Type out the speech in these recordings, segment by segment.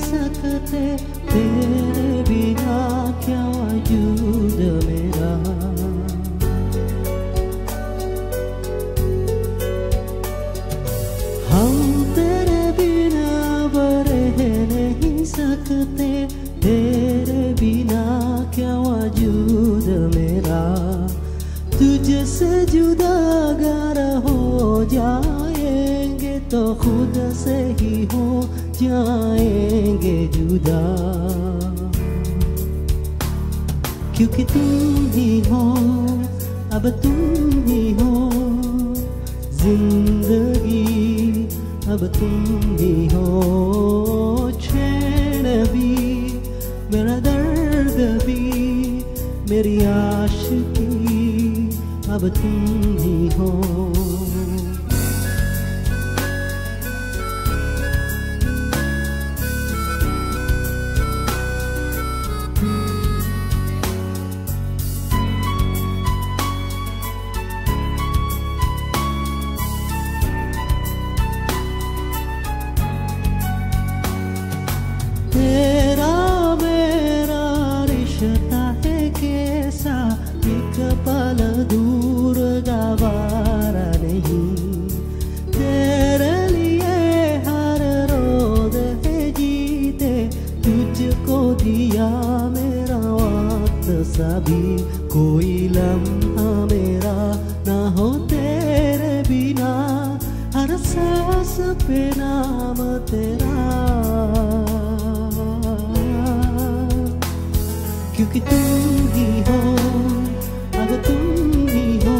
सकते, तेरे बिना क्या वजूद मेरा। हम तेरे बिना रह नहीं सकते, तेरे बिना क्या वजूद मेरा। तुझसे जुदा अगर हो जाएंगे तो खुद से ही हो जाएंगे जुदा। क्योंकि तुम ही हो, अब तुम ही हो जिंदगी, अब तुम ही हो। चैन भी, मेरा दर्द भी, मेरी आशिकी, अब तुम ही हो। तेरा मेरा रिश्ता है कैसा, एक पल दूर गवारा नहीं। तेरे लिए हर रोज है जीते, तुझको दिया मेरा वक्त सभी। कोई लम्हा मेरा ना हो तेरे बिना, हर सांस पे नाम तेरा। क्योंकि तुम ही हो, अब तुम ही हो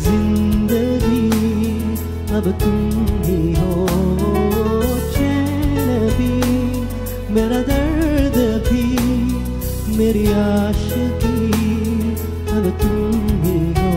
जिंदगी, अब तुम ही हो। चैन भी, मेरा दर्द भी, मेरी आशिकी, अब तुम ही हो।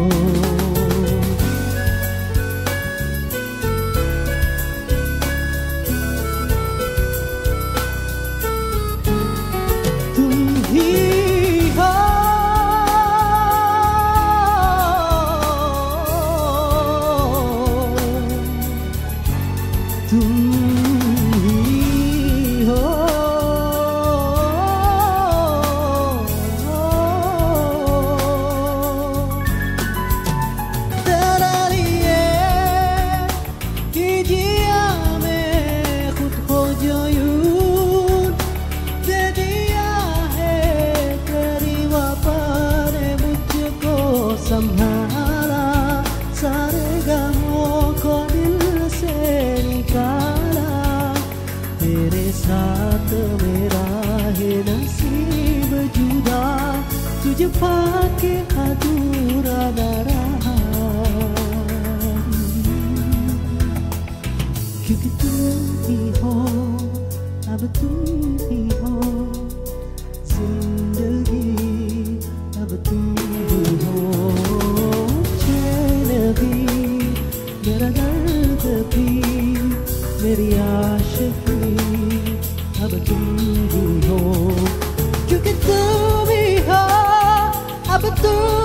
संभाला सारे गमों को दिल से निकाला, तेरे साथ मेरा है नसीब जुदा, तुझे पाके अधूरा न रहा। क्योंकि तुम ही हो, अब तुम ही हो जिंदगी, अब तुम ही हो। मेरा दर्द भी, मेरी आशिकी, अब तुम ही हो। क्योंकि तुम ही हो, अब तुम